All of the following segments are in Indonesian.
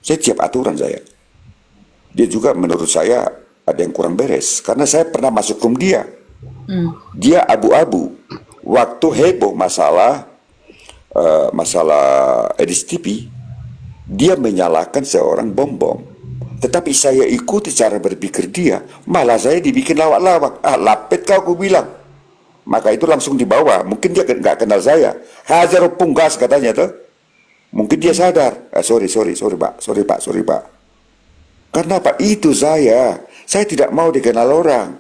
Saya tiap aturan saya. Dia juga menurut saya ada yang kurang beres. Karena saya pernah masuk room dia. Dia abu-abu. Waktu heboh masalah edis TV, dia menyalahkan seorang bom-bom. Tetapi saya ikuti cara berpikir dia, malah saya dibikin lawak-lawak. Ah, lapet kau, aku bilang. Maka itu langsung dibawa. Mungkin dia nggak kenal saya. Hajar punggas katanya tuh. Mungkin dia sadar. Sorry pak. Karena apa? Itu saya. Saya tidak mau dikenal orang.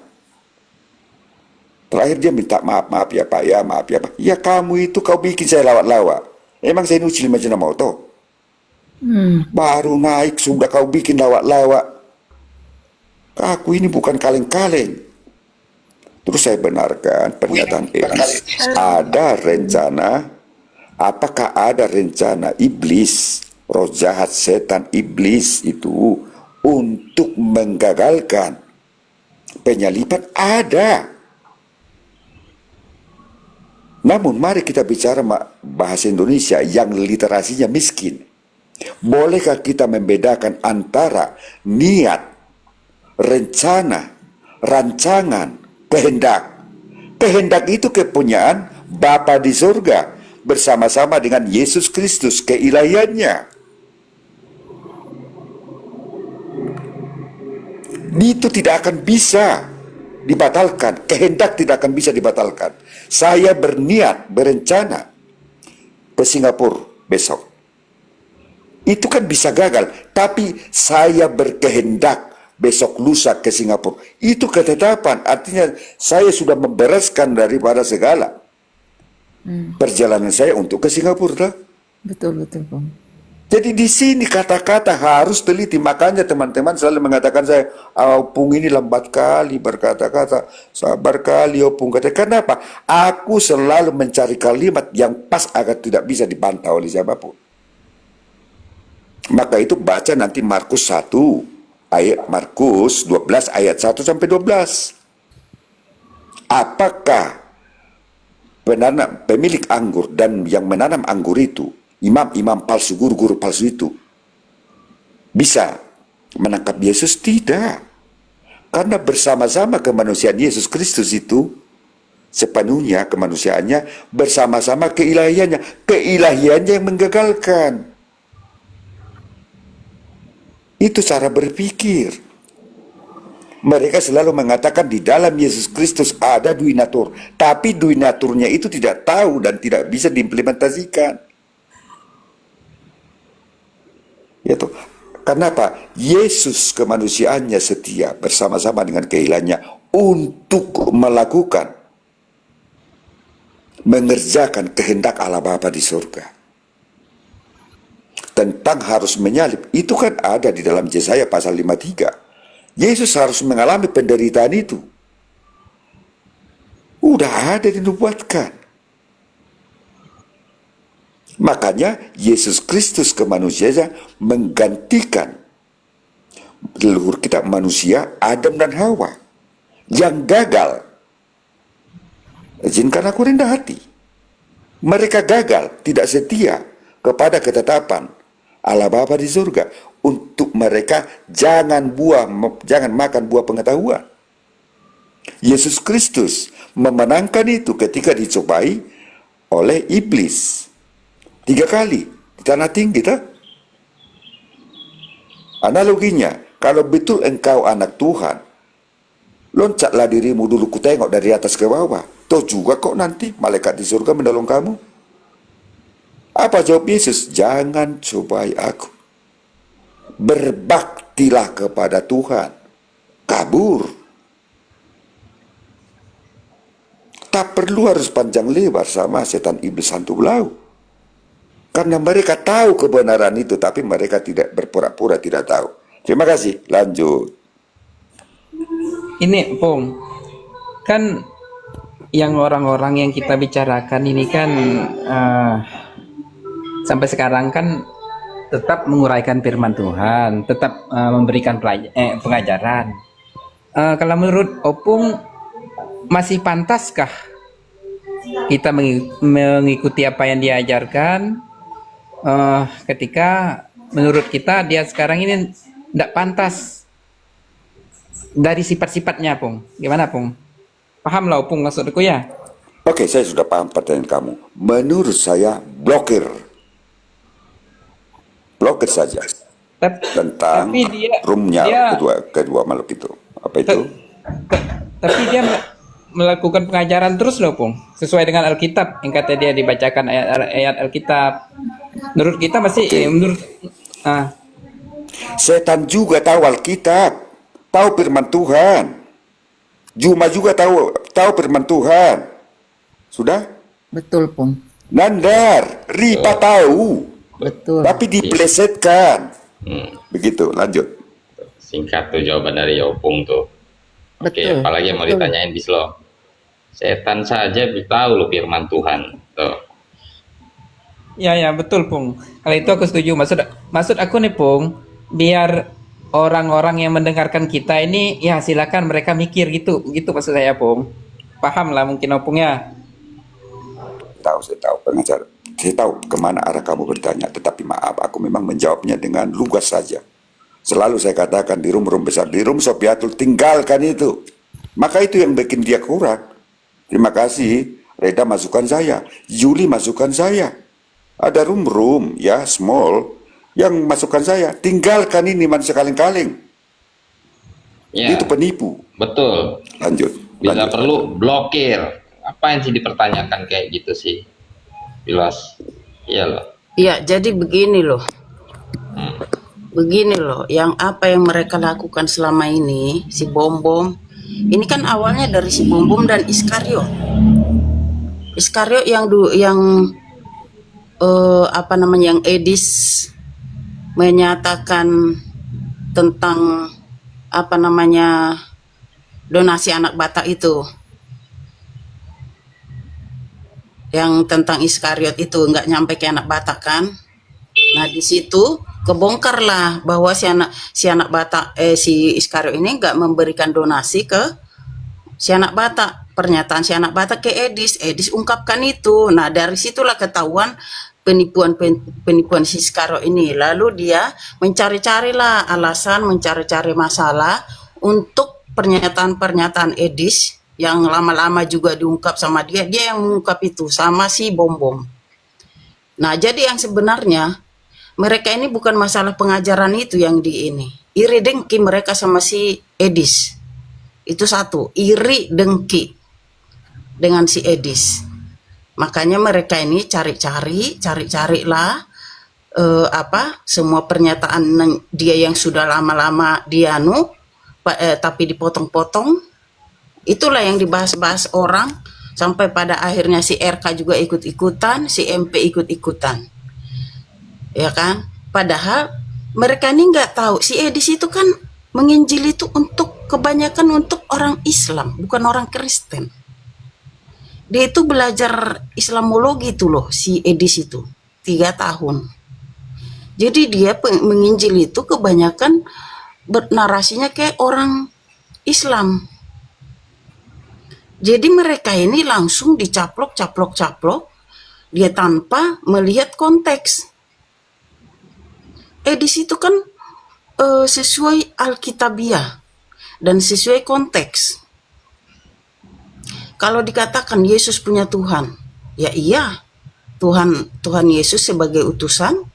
Terakhir dia minta maaf ya pak, ya maaf ya pak. Ya kamu itu kau bikin saya lawak-lawak. Emang saya nucil macam mau toh? Baru naik sudah kau bikin lawak-lawak. Aku ini bukan kaleng-kaleng. Terus saya benarkan pernyataan Elis. Ada rencana, apakah ada rencana iblis, roh jahat setan iblis itu untuk menggagalkan penyaliban? Ada. Namun mari kita bicara bahasa Indonesia yang literasinya miskin. Bolehkah kita membedakan antara niat, rencana, rancangan, kehendak? Kehendak itu kepunyaan Bapa di surga bersama-sama dengan Yesus Kristus, keilahiannya. Itu tidak akan bisa dibatalkan. Kehendak tidak akan bisa dibatalkan. Saya berniat, berencana ke Singapura besok. Itu kan bisa gagal. Tapi saya berkehendak besok lusa ke Singapura. Itu ketetapan. Artinya saya sudah membereskan daripada segala perjalanan saya untuk ke Singapura. Betul, Bang. Jadi di sini kata-kata harus teliti. Makanya teman-teman selalu mengatakan saya, Opung ini lambat kali berkata-kata, sabar kali Opung kata. Kenapa? Aku selalu mencari kalimat yang pas agar tidak bisa dibantah oleh siapapun. Maka itu baca nanti Markus 1 ayat Markus 12 ayat 1 sampai 12. Apakah pemilik anggur dan yang menanam anggur itu, imam-imam palsu, guru-guru palsu itu bisa menangkap Yesus? Tidak. Karena bersama-sama kemanusiaan Yesus Kristus itu sepenuhnya kemanusiaannya bersama-sama keilahiannya. Keilahiannya yang menggagalkan. Itu cara berpikir. Mereka selalu mengatakan di dalam Yesus Kristus ada dui natur. Tapi dui naturnya itu tidak tahu dan tidak bisa diimplementasikan. Yaitu, kenapa? Yesus kemanusiaannya setia bersama-sama dengan keilahiannya untuk melakukan, mengerjakan kehendak Allah Bapa di surga. Tentang harus menyalib, itu kan ada di dalam Yesaya pasal 53. Yesus harus mengalami penderitaan itu. Udah ada dinubuatkan. Makanya Yesus Kristus kemanusiaan menggantikan leluhur kita manusia Adam dan Hawa yang gagal. Izinkan aku rendah hati. Mereka gagal, tidak setia kepada ketetapan Allah Bapa di surga. Untuk mereka jangan makan buah pengetahuan. Yesus Kristus memenangkan itu ketika dicobai oleh iblis 3 kali di tanah tinggi. Analoginya, kalau betul engkau anak Tuhan, loncatlah dirimu dulu, ku tengok dari atas ke bawah. Toh juga kok nanti malaikat di surga menolong kamu. Apa jawab Yesus? Jangan cobai aku. Berbaktilah kepada Tuhan. Kabur. Tak perlu harus panjang lebar sama setan iblis hantu belau. Karena mereka tahu kebenaran itu, tapi mereka tidak berpura-pura tidak tahu. Terima kasih. Lanjut. Ini, Pung, kan yang orang-orang yang kita bicarakan ini kan sampai sekarang kan tetap menguraikan firman Tuhan, tetap memberikan pengajaran. Kalau menurut Opung, masih pantaskah kita mengikuti apa yang diajarkan ketika menurut kita dia sekarang ini tidak pantas dari sifat-sifatnya, Pung. Gimana, Pung? Paham lah, Pung, maksudku ya? Oke, saya sudah paham pertanyaan kamu. Menurut saya, blokir. Blokir saja. Tentang Tapi roomnya dia kedua makhluk itu. Apa itu? te- te- tapi dia melakukan pengajaran terus loh, Pung. Sesuai dengan Alkitab yang kata dia dibacakan ayat Alkitab. Menurut kita masih Oke. menurut ah, Setan juga tahu Alkitab, tahu firman Tuhan. Juma juga tahu firman Tuhan. Sudah? Betul, Pung. Nandar, Ripa tahu, Betul. tapi diplesetkan. Begitu, lanjut. Singkat tuh jawaban dari Opung tuh. Oke, Betul. apalagi yang mau Betul. ditanyain Bislo? Setan saja tahu loh firman Tuhan. Tuh. ya betul, Pung. Kalau itu aku setuju. Maksud aku nih, Pung, biar orang-orang yang mendengarkan kita ini ya silakan mereka mikir gitu. Gitu maksud saya, Pung. Paham lah mungkin Opung ya. Saya tahu pengacara. Saya tahu kemana arah kamu bertanya, tetapi maaf, aku memang menjawabnya dengan lugas saja. Selalu saya katakan di room besar, di room Sofiatul, tinggalkan itu. Maka itu yang bikin dia kurang. Terima kasih, Reda masukkan saya, Yuli masukkan saya. Ada room ya, small, yang masukkan saya. Tinggalkan ini manusia kaleng-kaleng. Ya, Itu penipu. betul. Lanjut. Bila lanjut. perlu blokir. Apa yang sih dipertanyakan kayak gitu sih? Bilas. Iya loh. Iya, jadi begini loh. Begini loh, yang apa yang mereka lakukan selama ini, si Bom-Bom, ini kan awalnya dari si Bom-Bom dan Iskariot. Iskariot apa namanya, yang Edis menyatakan tentang apa namanya donasi anak Batak itu. Yang tentang Iskariot itu nggak nyampe ke anak Batak kan? Nah di situ kebongkarlah bahwa si anak Batak si Iskariot ini nggak memberikan donasi ke si anak Batak. Pernyataan si anak Batak ke Edis ungkapkan itu. Nah dari situlah ketahuan penipuan si Iskariot ini. Lalu dia mencari-carilah alasan, mencari-cari masalah untuk pernyataan-pernyataan Edis yang lama-lama juga diungkap sama dia yang mengungkap itu sama si Bom-Bom. Nah jadi yang sebenarnya mereka ini bukan masalah pengajaran itu yang iri dengki mereka sama si Edis. Itu satu, iri dengki dengan si Edis. Makanya mereka ini cari-carilah semua pernyataan dia yang sudah lama-lama tapi dipotong-potong. Itulah yang dibahas-bahas orang sampai pada akhirnya si RK juga ikut-ikutan, si MP ikut-ikutan. Ya kan? Padahal mereka ini nggak tahu si Edis itu kan menginjil itu kebanyakan untuk orang Islam, bukan orang Kristen. Dia itu belajar Islamologi itu loh, si Edis itu 3 tahun. Jadi dia menginjil itu kebanyakan narasinya kayak orang Islam. Jadi mereka ini langsung dicaplok, dia tanpa melihat konteks. Di situ kan sesuai Alkitabiah dan sesuai konteks. Kalau dikatakan Yesus punya Tuhan, ya iya, Tuhan Yesus sebagai utusan,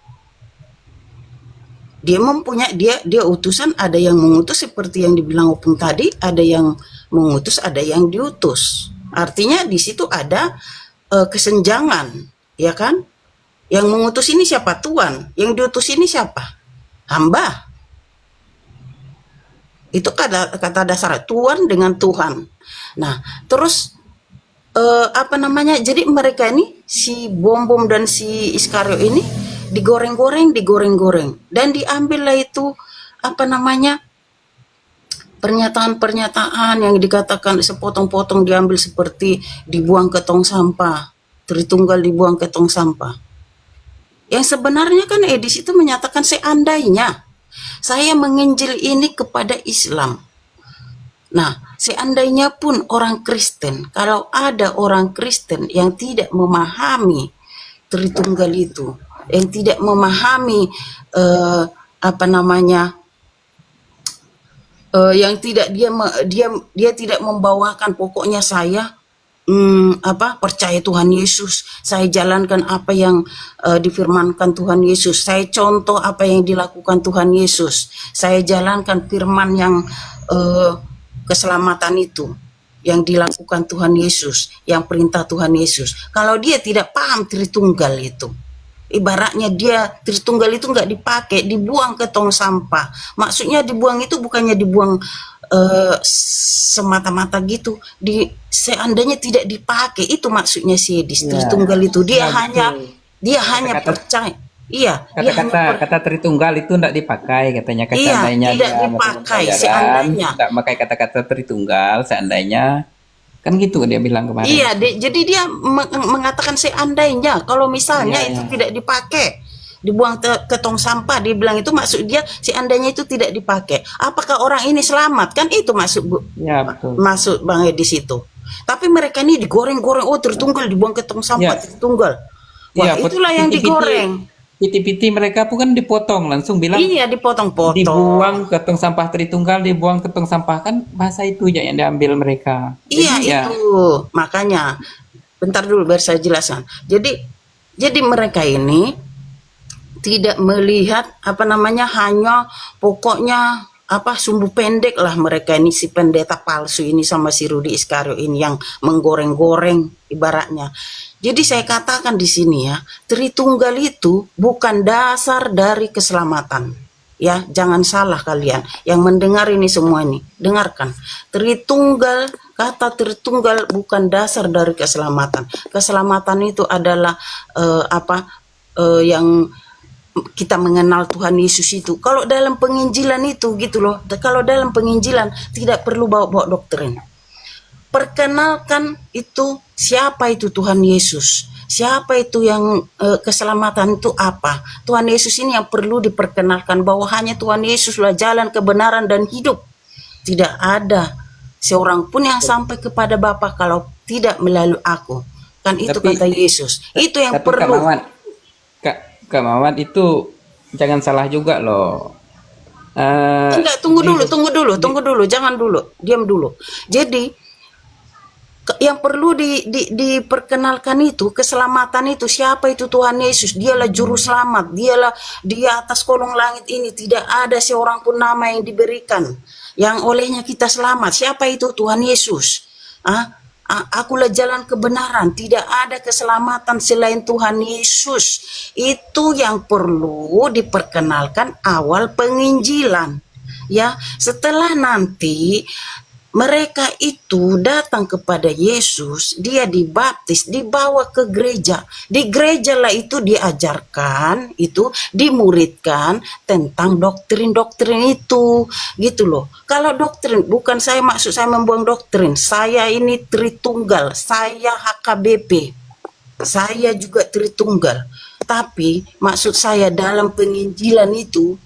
dia utusan, ada yang mengutus seperti yang dibilang Opung tadi, ada yang mengutus, ada yang diutus. Artinya di situ ada kesenjangan, ya kan? Yang mengutus ini siapa? Tuhan. Yang diutus ini siapa? Hamba. Itu kata dasar Tuhan dengan Tuhan. Nah, terus jadi mereka ini si Bom-Bom dan si Iskariot ini digoreng-goreng dan diambillah itu pernyataan-pernyataan yang dikatakan sepotong-potong, diambil seperti dibuang ke tong sampah, Tritunggal dibuang ke tong sampah. Yang sebenarnya kan Edis itu menyatakan seandainya saya menginjil ini kepada Islam. Nah, seandainya pun orang Kristen, kalau ada orang Kristen yang tidak memahami Tritunggal itu, yang tidak memahami apa namanya, yang tidak dia tidak membawakan, pokoknya saya percaya Tuhan Yesus, saya jalankan apa yang difirmankan Tuhan Yesus, saya contoh apa yang dilakukan Tuhan Yesus, saya jalankan firman yang keselamatan itu yang dilakukan Tuhan Yesus, yang perintah Tuhan Yesus. Kalau dia tidak paham Tritunggal itu, ibaratnya dia Tritunggal itu nggak dipakai, dibuang ke tong sampah. Maksudnya dibuang itu bukannya dibuang semata-mata gitu, seandainya tidak dipakai, itu maksudnya sih di Tritunggal itu. Dia hanya percaya. Iya, Kata Tritunggal itu tidak dipakai katanya, iya, seandainya tidak dia dipakai, pelajaran, seandainya. tidak pakai kata-kata Tritunggal, seandainya, kan gitu dia bilang kemarin. Iya, jadi dia mengatakan seandainya, kalau misalnya Iya, itu iya. tidak dipakai, dibuang ke tong sampah, dia bilang itu maksud dia seandainya itu tidak dipakai. Apakah orang ini selamat? Kan itu Ya, betul. masuk Bang di situ. Tapi mereka ini digoreng-goreng, oh Tritunggal dibuang ke tong sampah, Iya. Tritunggal. Wah, Iya, itulah yang digoreng. piti-piti mereka pun kan dipotong, langsung bilang Iya, dipotong-potong. dibuang ke tong sampah Tritunggal, dibuang ke tong sampah, kan bahasa itu aja yang diambil mereka. Iya, Jadi, ya, itu. Makanya, bentar dulu biar saya jelaskan. Jadi mereka ini tidak melihat apa namanya, hanya pokoknya sumbu pendek lah mereka ini, si pendeta palsu ini sama si Rudi Iskariot ini yang menggoreng-goreng ibaratnya. Jadi saya katakan di sini ya, Tritunggal itu bukan dasar dari keselamatan. Ya, jangan salah kalian yang mendengar ini semua ini. Dengarkan. Kata Tritunggal bukan dasar dari keselamatan. Keselamatan itu adalah yang kita mengenal Tuhan Yesus itu. Kalau dalam penginjilan itu gitu loh. Kalau dalam penginjilan tidak perlu bawa-bawa doktrin. Perkenalkan itu siapa itu Tuhan Yesus. Siapa itu yang keselamatan itu apa? Tuhan Yesus ini yang perlu diperkenalkan, bahwa hanya Tuhan Yesuslah jalan kebenaran dan hidup. Tidak ada seorang pun yang sampai kepada Bapa kalau tidak melalui aku. Kan itu Tapi- kata Yesus. Itu yang tapi perlu. Kak Mamat itu jangan salah juga loh. Enggak, tunggu dulu, jangan dulu, diam dulu. Jadi yang perlu diperkenalkan itu keselamatan itu, siapa itu Tuhan Yesus. Dialah juru selamat, dialah di atas kolong langit ini tidak ada seorang pun nama yang diberikan yang olehnya kita selamat. Siapa itu? Tuhan Yesus. Akulah jalan kebenaran, tidak ada keselamatan selain Tuhan Yesus. Itu yang perlu diperkenalkan awal penginjilan. Ya, setelah nanti mereka itu datang kepada Yesus, dia dibaptis, dibawa ke gereja. Di gereja lah itu diajarkan, itu dimuridkan tentang doktrin-doktrin itu, gitu loh. Kalau doktrin, bukan saya maksud saya membuang doktrin. Saya ini Tritunggal, saya HKBP, saya juga Tritunggal. Tapi maksud saya dalam penginjilan itu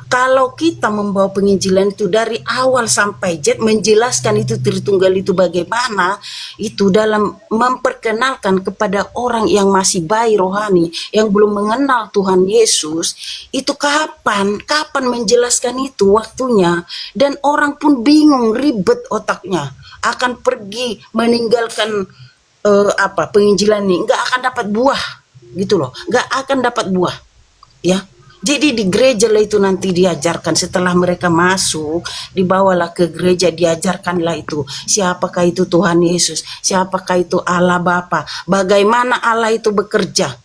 kalau kita membawa penginjilan itu dari awal sampai Z, menjelaskan itu Tritunggal itu bagaimana, itu dalam memperkenalkan kepada orang yang masih bayi rohani, yang belum mengenal Tuhan Yesus, itu kapan menjelaskan itu waktunya, dan orang pun bingung, ribet otaknya, akan pergi meninggalkan penginjilan ini, nggak akan dapat buah, gitu loh, nggak akan dapat buah, ya. Jadi di gereja lah itu nanti diajarkan, setelah mereka masuk, dibawalah ke gereja, diajarkanlah itu siapakah itu Tuhan Yesus, siapakah itu Allah Bapa, bagaimana Allah itu bekerja,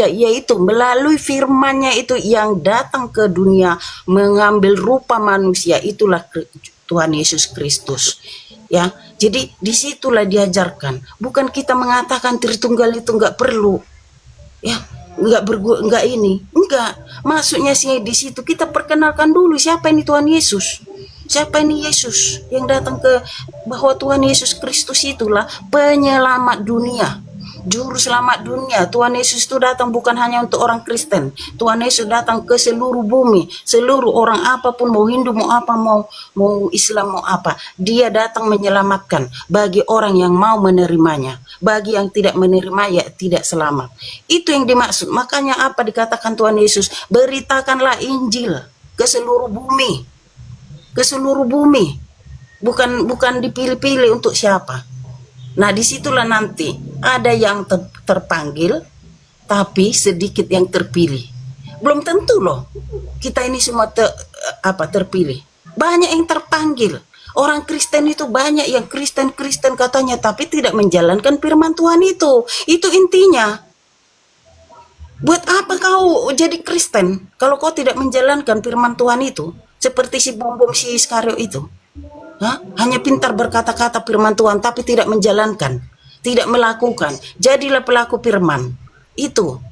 yaitu melalui firman-Nya itu yang datang ke dunia mengambil rupa manusia, itulah Tuhan Yesus Kristus. Ya, jadi disitulah diajarkan, bukan kita mengatakan Tritunggal itu nggak perlu, ya. Enggak maksudnya sih di situ kita perkenalkan dulu siapa ini Tuhan Yesus, siapa ini Yesus yang datang bahwa Tuhan Yesus Kristus itulah penyelamat dunia, juru selamat dunia. Tuhan Yesus itu datang bukan hanya untuk orang Kristen. Tuhan Yesus datang ke seluruh bumi, seluruh orang apapun, mau Hindu, mau apa, mau Islam, mau apa. Dia datang menyelamatkan bagi orang yang mau menerimanya. Bagi yang tidak menerima, ya tidak selamat. Itu yang dimaksud. Makanya apa dikatakan Tuhan Yesus? Beritakanlah Injil ke seluruh bumi. Ke seluruh bumi. Bukan dipilih-pilih untuk siapa. Nah, disitulah nanti ada yang terpanggil, tapi sedikit yang terpilih. Belum tentu loh, kita ini semua terpilih. Banyak yang terpanggil. Orang Kristen itu banyak yang Kristen katanya, tapi tidak menjalankan firman Tuhan itu. Itu intinya. Buat apa kau jadi Kristen kalau kau tidak menjalankan firman Tuhan itu? Seperti si bom si Iskariot itu. Hah? Hanya pintar berkata-kata firman Tuhan tapi tidak menjalankan, tidak melakukan. Jadilah pelaku firman. Itu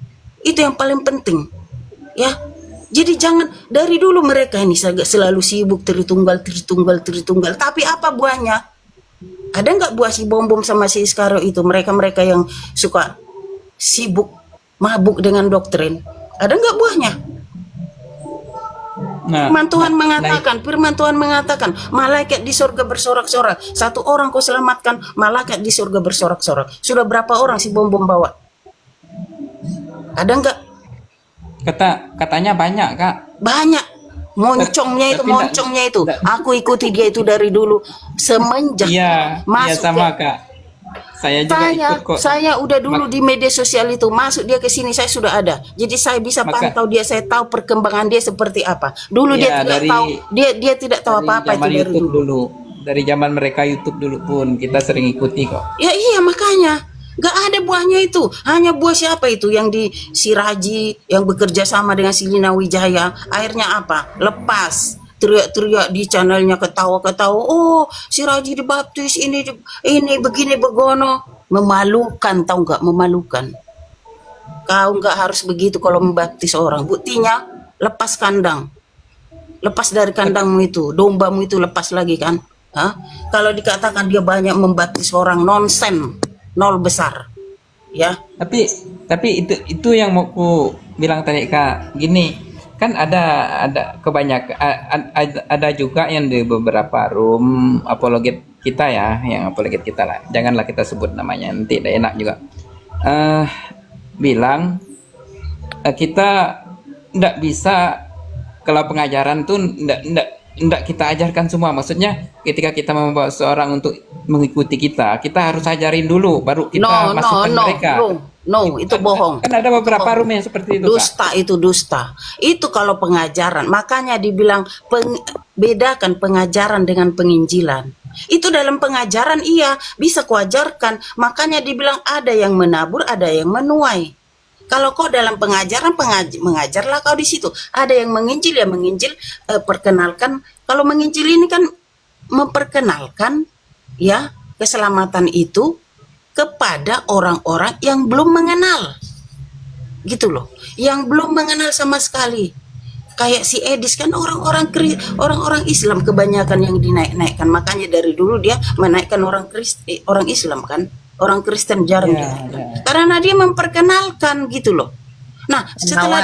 yang paling penting. Ya. Jadi jangan dari dulu mereka ini selalu sibuk Tritunggal. Tapi apa buahnya? Ada nggak buah si bom sama si Iskariot itu? Mereka yang suka sibuk mabuk dengan doktrin. Ada nggak buahnya? Firman Tuhan mengatakan, malaikat di surga bersorak-sorak. Satu orang kau selamatkan, malaikat di surga bersorak-sorak. Sudah berapa orang si bom bawa? Ada enggak? Katanya banyak, Kak. Banyak. Moncongnya itu. Aku ikuti dia itu dari dulu. Semenjak Iya sama, Kak. Saya juga ikut kok. Saya udah dulu di media sosial itu, masuk dia ke sini saya sudah ada. Jadi saya bisa pantau dia, saya tahu perkembangan dia seperti apa. Dulu dia tidak tahu, dia tidak tahu apa-apa itu dari dulu. Dari zaman mereka YouTube dulu pun kita sering ikuti kok. Ya iya makanya. Gak ada buahnya itu. Hanya buah siapa itu yang di Siraji yang bekerja sama dengan Silina Wijaya. Akhirnya apa? Lepas. Teriak-teriak di channelnya, ketawa-ketawa. Oh, si Raji dibaptis, ini begini begono. Memalukan, tahu nggak? Memalukan. Kau nggak harus begitu kalau membaptis orang. Buktinya, lepas kandang. Lepas dari kandangmu itu, dombamu itu lepas lagi kan? Hah? Kalau dikatakan dia banyak membaptis orang, nonsen, nol besar. Ya. Tapi itu yang mau ku bilang tadi, Kak. Gini. Kan ada kebanyakan ada juga yang di beberapa room apologet kita ya, yang apologet kita lah, janganlah kita sebut namanya nanti tidak enak juga, bilang kita ndak bisa kalau pengajaran tuh ndak kita ajarkan semua. Maksudnya ketika kita membawa seorang untuk mengikuti kita harus ajarin dulu baru kita masukkan mereka. No, itu bohong. Kan ada beberapa room yang seperti itu. Dusta, Kak. Itu dusta. Itu kalau pengajaran. Makanya dibilang bedakan pengajaran dengan penginjilan. Itu dalam pengajaran iya bisa kuajarkan. Makanya dibilang ada yang menabur, ada yang menuai. Kalau kau dalam pengajaran mengajarlah kau di situ. Ada yang menginjil, ya menginjil, perkenalkan. Kalau menginjil ini kan memperkenalkan ya keselamatan itu kepada orang-orang yang belum mengenal, gitu loh, yang belum mengenal sama sekali. Kayak si Edis kan orang-orang Islam kebanyakan yang dinaik-naikkan, makanya dari dulu dia menaikkan orang Islam kan, orang Kristen jarang karena dia memperkenalkan gitu loh. Nah, setelah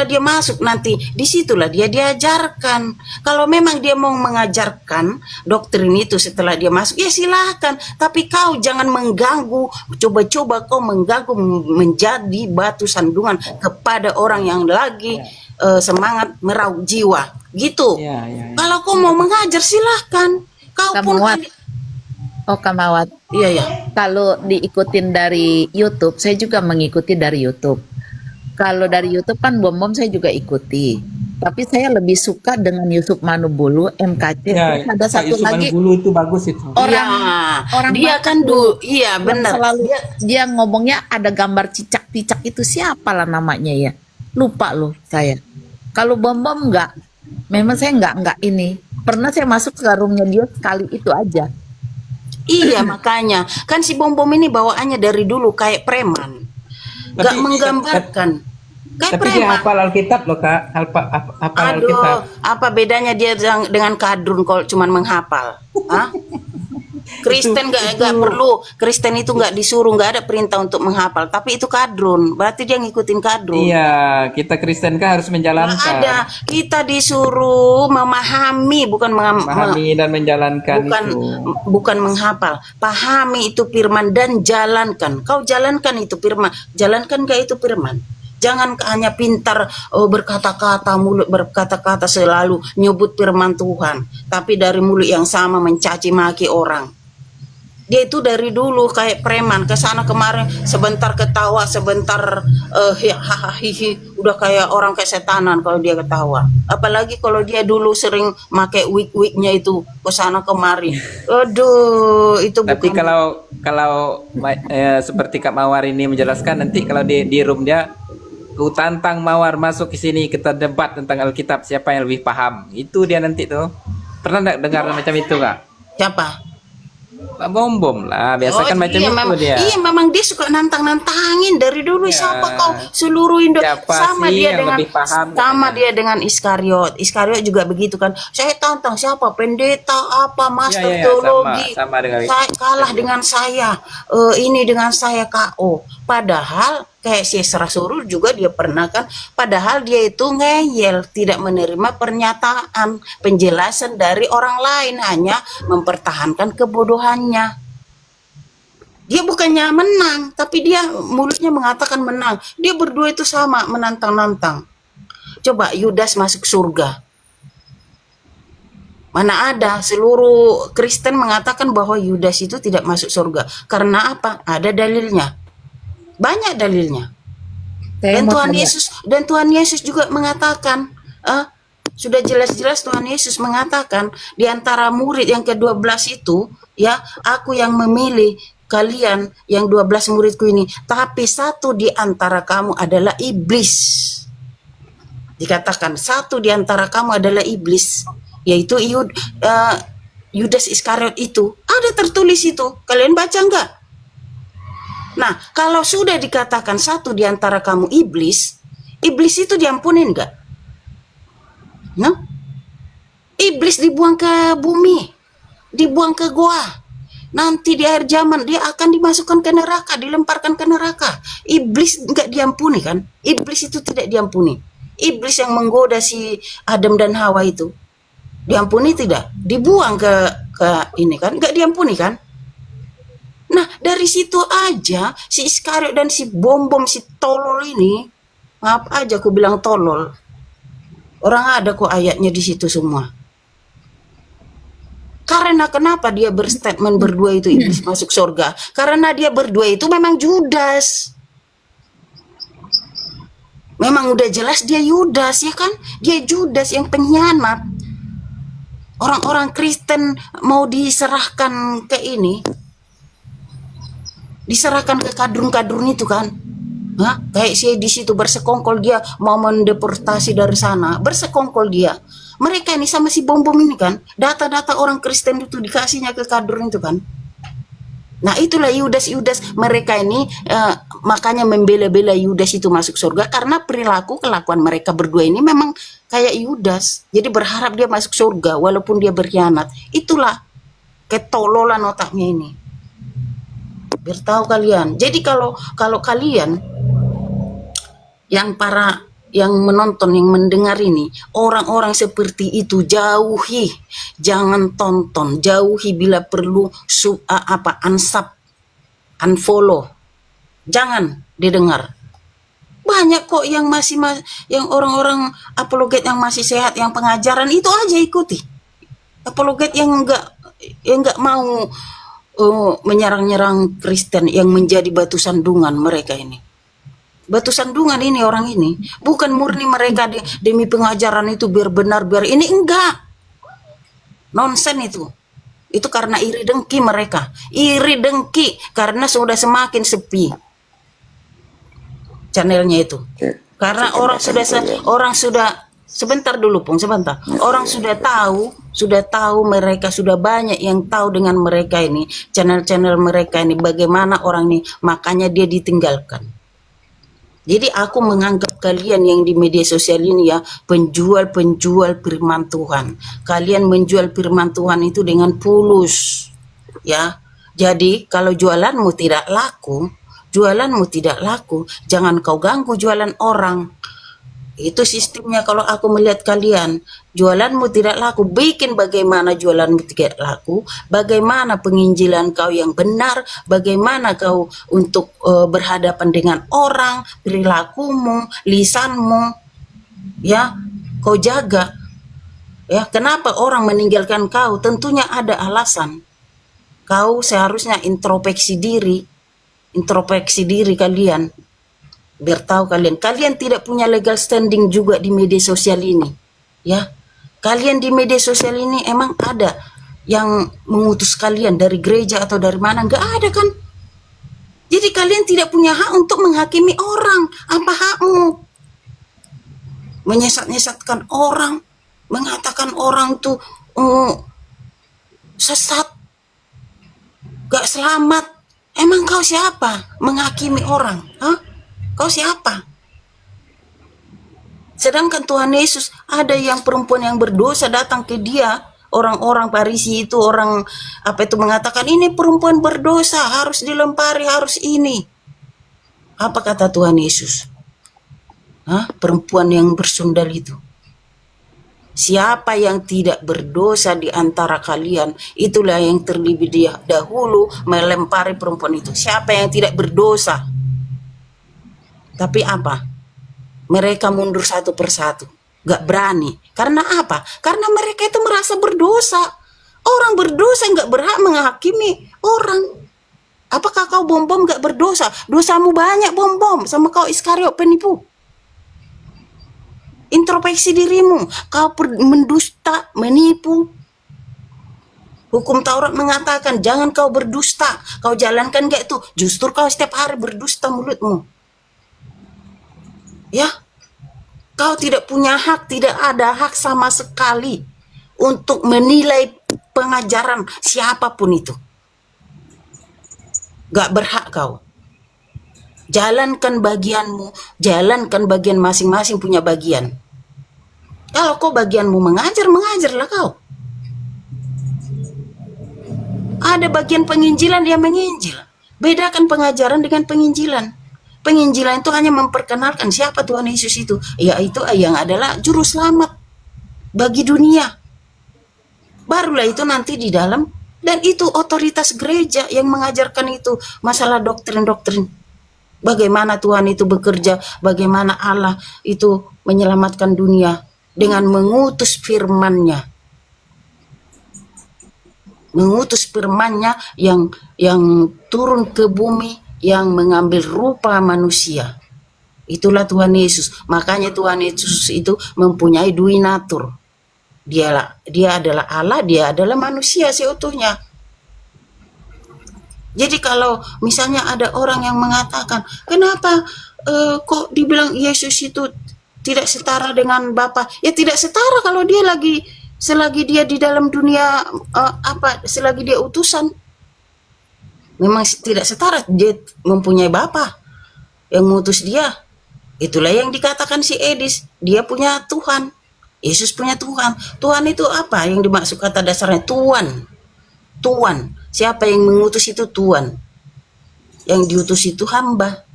dia masuk nanti disitulah dia diajarkan. Kalau memang dia mau mengajarkan doktrin itu setelah dia masuk, ya silakan. Tapi kau jangan mengganggu, coba-coba kau mengganggu menjadi batu sandungan kepada orang yang lagi semangat meraup jiwa, gitu. Kalau kau mau mengajar silahkan. Kau Kamawat. Oh Kamawat. Iya. Kalau diikutin dari YouTube, saya juga mengikuti dari YouTube. Kalau dari YouTube kan bom saya juga ikuti. Tapi saya lebih suka dengan Yusuf Manubulu, MKC. Ya, ada satu Yusuf lagi Manubulu itu bagus itu. Orang dia kan iya benar. Selalu dia ngomongnya ada gambar cicak-cicak itu, siapa lah namanya ya? Lupa loh saya. Kalau bom enggak. Memang saya enggak ini. Pernah saya masuk ke roomnya dia sekali itu aja. Iya makanya kan si bom ini bawaannya dari dulu kayak preman. Gak menggambarkan. Tapi dia hafal Alkitab loh, Kak. Hafal Alkitab. Apa bedanya dia dengan kadrun kalau cuma menghafal? Hah? Kristen nggak perlu, Kristen itu nggak disuruh, nggak ada perintah untuk menghafal, tapi itu kadrun, berarti dia ngikutin kadrun. Iya, kita Kristen kan harus Nggak menjalankan, ada, kita disuruh memahami, bukan memahami dan menjalankan bukan itu. bukan menghafal. Pahami itu firman dan jalankan. Kau jalankan itu firman, jalankan gak itu firman. Jangan hanya pintar berkata-kata, mulut berkata-kata selalu nyebut firman Tuhan, tapi dari mulut yang sama mencaci maki orang. Dia itu dari dulu kayak preman, ke sana kemarin sebentar ketawa, sebentar hihi, udah kayak orang kesetanan kalau dia ketawa. Apalagi kalau dia dulu sering pakai wig-wignya itu ke sana kemari. Aduh, itu Tapi bukan. kalau seperti Kak Mawar ini menjelaskan, nanti kalau di room dia, ku tantang Mawar masuk ke sini, kita debat tentang Alkitab, siapa yang lebih paham. Itu dia nanti tuh. Pernah nggak dengar macam itu, Kak? Siapa? Pak Bom lah, biasa kan macam iya, itu dia. Iya, memang dia suka nantang-nantangin dari dulu. Ya. Siapa kau seluruh Indo Siapa sama sih dia yang dengan lebih paham, sama katanya. dia dengan Iskariot. Iskariot juga begitu kan. Saya tantang siapa pendeta apa master Ya, teologi. sama dengan Saya kalah dengan saya. Ini dengan saya KO. Padahal kayak si Esra Surur juga dia pernah kan. Padahal dia itu ngeyel, tidak menerima pernyataan, penjelasan dari orang lain, hanya mempertahankan kebodohannya. Dia bukannya menang, tapi dia mulutnya mengatakan menang. Dia berdua itu sama, menantang-nantang. Coba Yudas masuk surga. Mana ada, seluruh Kristen mengatakan bahwa Yudas itu tidak masuk surga. Karena apa? Ada dalilnya. Banyak dalilnya. Saya Dan mau Tuhan tanya. Yesus juga mengatakan, sudah jelas-jelas Tuhan Yesus mengatakan di antara murid yang ke-12 itu, ya, aku yang memilih kalian yang 12 muridku ini, tapi satu di antara kamu adalah iblis. Dikatakan satu di antara kamu adalah iblis, yaitu Yudas Iskariot itu. Ada tertulis itu. Kalian baca enggak? Nah, kalau sudah dikatakan satu di antara kamu iblis, iblis itu diampunin enggak? No? Iblis dibuang ke bumi, dibuang ke goa. Nanti di akhir zaman dia akan dimasukkan ke neraka, dilemparkan ke neraka. Iblis enggak diampuni kan? Iblis itu tidak diampuni. Iblis yang menggoda si Adam dan Hawa itu diampuni tidak? Dibuang ke ini kan? Enggak diampuni kan? Nah, dari situ aja si Iskariot dan si Bom, si tolol ini, maaf aja aku bilang tolol. Orang ada kok ayatnya di situ semua. Karena kenapa dia berstatement berdua itu iblis masuk surga? Karena dia berdua itu memang Judas. Memang udah jelas dia Yudas, ya kan? Dia Judas yang pengkhianat. Orang-orang Kristen mau diserahkan ke ini, diserahkan ke kadrun-kadrun itu kan. Hah? Kayak si di situ bersekongkol, dia mau mendeportasi dari sana, bersekongkol dia. Mereka ini sama si Bom ini kan, data-data orang Kristen itu dikasihnya ke kadrun itu kan. Nah, itulah Yudas mereka ini, makanya membela-bela Yudas itu masuk surga karena perilaku kelakuan mereka berdua ini memang kayak Yudas. Jadi berharap dia masuk surga walaupun dia berkhianat. Itulah ketololan otaknya ini. Biar tahu kalian. Jadi kalau kalian yang yang menonton, yang mendengar ini, orang-orang seperti itu jauhi, jangan tonton, jauhi bila perlu unfollow, jangan didengar. Banyak kok yang yang orang-orang apologet yang masih sehat, yang pengajaran itu aja ikuti. Apologet yang enggak mau menyerang-nyerang Kristen, yang menjadi batu sandungan mereka ini. Batu sandungan ini orang ini. Bukan murni mereka demi pengajaran itu biar benar, biar ini, enggak. Nonsen itu. Itu karena iri dengki mereka. Iri dengki karena sudah semakin sepi channelnya itu. Karena orang sudah sebentar dulu Pung, sebentar. Orang sudah tahu mereka, sudah banyak yang tahu dengan mereka ini, channel-channel mereka ini, bagaimana orang ini, makanya dia ditinggalkan. Jadi aku menganggap kalian yang di media sosial ini ya, penjual-penjual firman Tuhan. Kalian menjual firman Tuhan itu dengan fulus. ya. Jadi kalau jualanmu tidak laku, jangan kau ganggu jualan orang. Itu sistemnya kalau aku melihat kalian. Jualanmu tidak laku, bikin bagaimana jualanmu tidak laku, bagaimana penginjilan kau yang benar, bagaimana kau untuk berhadapan dengan orang, perilakumu, lisanmu, ya, kau jaga. Ya, kenapa orang meninggalkan kau? Tentunya ada alasan. Kau seharusnya introspeksi diri kalian. Biar tahu kalian tidak punya legal standing juga di media sosial ini. Ya, kalian di media sosial ini emang ada yang mengutus kalian dari gereja atau dari mana? Nggak ada kan? Jadi kalian tidak punya hak untuk menghakimi orang. Apa hakmu? Menyesat-nyesatkan orang, mengatakan orang tuh sesat, gak selamat. Emang kau siapa menghakimi orang? Hah? Kau siapa? Sedangkan Tuhan Yesus, ada yang perempuan yang berdosa datang ke dia, orang-orang Farisi itu, orang apa itu mengatakan ini perempuan berdosa, harus dilempari, harus ini. Apa kata Tuhan Yesus? Hah? Perempuan yang bersundal itu, siapa yang tidak berdosa di antara kalian, itulah yang terlebih dahulu melempari perempuan itu. Siapa yang tidak berdosa? Tapi apa? Mereka mundur satu persatu. Gak berani. Karena apa? Karena mereka itu merasa berdosa. Orang berdosa gak berhak menghakimi orang. Apakah kau bom-bom gak berdosa? Dosamu banyak bom-bom sama kau Iskariot penipu. Introspeksi dirimu. Kau mendusta, menipu. Hukum Taurat mengatakan jangan kau berdusta. Kau jalankan gak itu? Justru kau setiap hari berdusta mulutmu. Ya, kau tidak punya hak, tidak ada hak sama sekali untuk menilai pengajaran siapapun itu. Gak berhak kau. Jalankan bagianmu, jalankan bagian masing-masing punya bagian. Kalau kau bagianmu mengajar, mengajarlah kau. Ada bagian penginjilan, dia menginjil. Bedakan pengajaran dengan penginjilan. Penginjilan itu hanya memperkenalkan siapa Tuhan Yesus itu, yaitu yang adalah juru selamat bagi dunia. Barulah itu nanti di dalam, dan itu otoritas gereja yang mengajarkan itu masalah doktrin-doktrin. Bagaimana Tuhan itu bekerja, bagaimana Allah itu menyelamatkan dunia dengan mengutus firman-Nya. Mengutus firman-Nya yang turun ke bumi, yang mengambil rupa manusia. Itulah Tuhan Yesus. Makanya Tuhan Yesus itu mempunyai dua natur. Dia adalah Allah, dia adalah manusia seutuhnya. Jadi kalau misalnya ada orang yang mengatakan, kenapa kok dibilang Yesus itu tidak setara dengan Bapa? Ya tidak setara kalau dia selagi dia di dalam dunia, selagi dia utusan. Memang tidak setara, dia mempunyai Bapa yang mengutus dia. Itulah yang dikatakan si Edis, dia punya Tuhan. Yesus punya Tuhan. Tuhan itu apa yang dimaksud kata dasarnya? Tuan. Tuan. Siapa yang mengutus itu Tuan. Yang diutus itu hamba.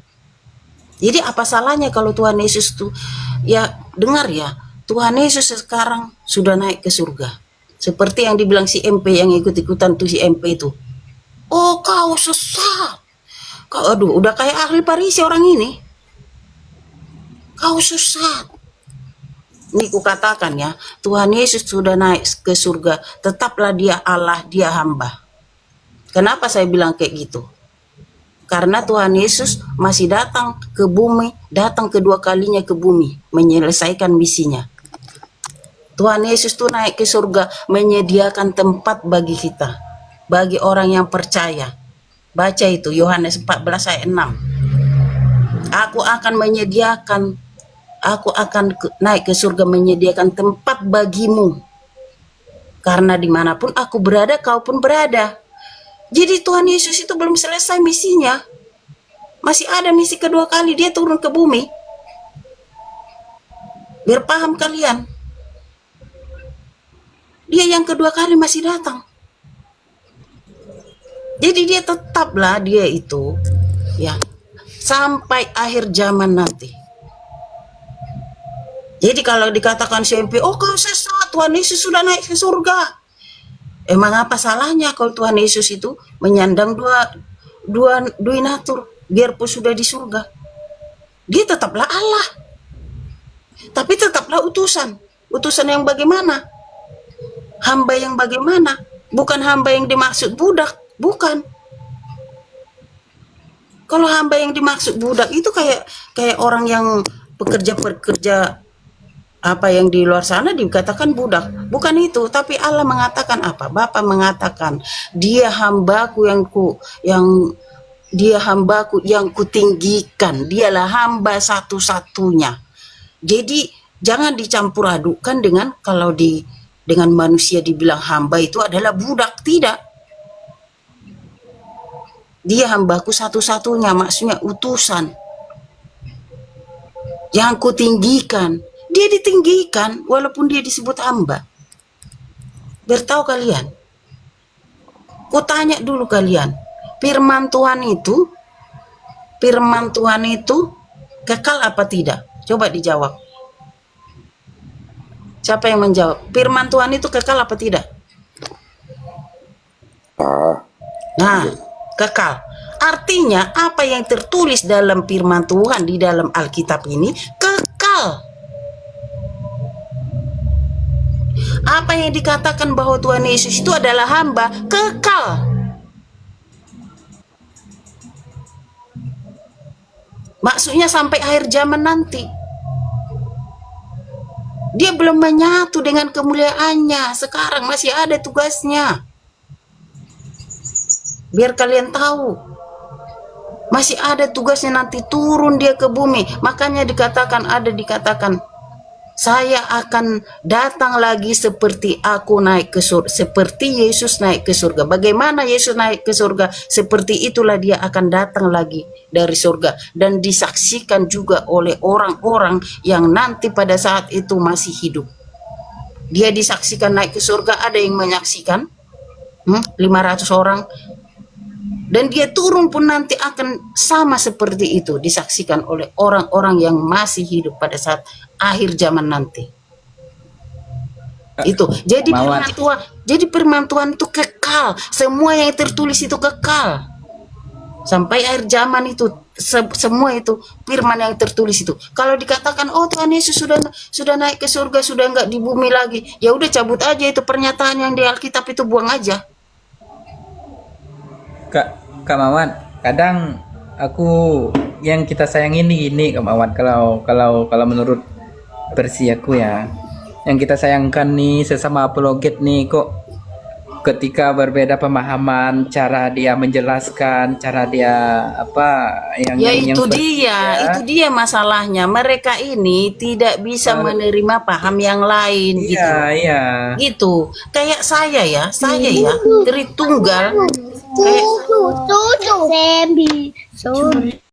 Jadi apa salahnya kalau Tuhan Yesus itu, ya dengar ya, Tuhan Yesus sekarang sudah naik ke surga. Seperti yang dibilang si MP yang ikut-ikutan tuh si MP itu. Oh kau sesat. Aduh, udah kayak ahli Farisi orang ini. Kau sesat. Ini kukatakan ya, Tuhan Yesus sudah naik ke surga. Tetaplah dia Allah, dia hamba. Kenapa saya bilang kayak gitu? Karena Tuhan Yesus masih datang ke bumi, datang kedua kalinya ke bumi, menyelesaikan misinya. Tuhan Yesus tuh naik ke surga, menyediakan tempat bagi kita. Bagi orang yang percaya. Baca itu Yohanes 14 ayat 6. Aku akan naik ke surga menyediakan tempat bagimu. Karena dimanapun aku berada, kau pun berada. Jadi Tuhan Yesus itu belum selesai misinya. Masih ada misi kedua kali dia turun ke bumi. Biar paham kalian. Dia yang kedua kali masih datang. Jadi dia tetaplah dia itu ya sampai akhir zaman nanti. Jadi kalau dikatakan SMP, oh kau sesat, Tuhan Yesus sudah naik ke surga. Emang apa salahnya kalau Tuhan Yesus itu menyandang dua natur, biarpun sudah di surga. Dia tetaplah Allah. Tapi tetaplah utusan. Utusan yang bagaimana? Hamba yang bagaimana? Bukan hamba yang dimaksud budak, bukan. Kalau hamba yang dimaksud budak itu kayak orang yang pekerja-pekerja apa yang di luar sana dikatakan budak. Bukan itu, tapi Allah mengatakan apa? Bapa mengatakan, dia hambaku yang kutinggikan. Dialah hamba satu-satunya. Jadi jangan dicampur adukan dengan dengan manusia dibilang hamba itu adalah budak, tidak. Dia hambaku satu-satunya, maksudnya utusan. Yang kutinggikan. Dia ditinggikan walaupun dia disebut hamba. Bertahu kalian? Kutanya dulu kalian, firman Tuhan itu kekal apa tidak? Coba dijawab. Siapa yang menjawab? Firman Tuhan itu kekal apa tidak? Nah, kekal. Artinya apa yang tertulis dalam firman Tuhan di dalam Alkitab ini kekal. Apa yang dikatakan bahwa Tuhan Yesus itu adalah hamba, kekal. Maksudnya sampai akhir zaman nanti. Dia belum menyatu dengan kemuliaannya. Sekarang masih ada tugasnya. Biar kalian tahu. Masih ada tugasnya nanti turun dia ke bumi. Makanya dikatakan saya akan datang lagi seperti aku naik ke surga, seperti Yesus naik ke surga. Bagaimana Yesus naik ke surga? Seperti itulah dia akan datang lagi dari surga dan disaksikan juga oleh orang-orang yang nanti pada saat itu masih hidup. Dia disaksikan naik ke surga, ada yang menyaksikan 500 orang. Dan dia turun pun nanti akan sama seperti itu, disaksikan oleh orang-orang yang masih hidup pada saat akhir zaman nanti. Itu. Jadi firman Tuhan itu kekal. Semua yang tertulis itu kekal. Sampai akhir zaman itu semua itu firman yang tertulis itu. Kalau dikatakan oh Tuhan Yesus sudah naik ke surga, sudah enggak di bumi lagi, ya udah cabut aja itu pernyataan yang di Alkitab itu, buang aja. Kak Mawan, kadang aku yang kita sayang ini Kak Mawan, kalau menurut versi aku ya, yang kita sayangkan nih sesama apologet nih, kok ketika berbeda pemahaman, cara dia menjelaskan, cara dia itu dia masalahnya. Mereka ini tidak bisa menerima paham yang lain. Iya. Gitu. Kayak saya ya, Tritunggal. Kayak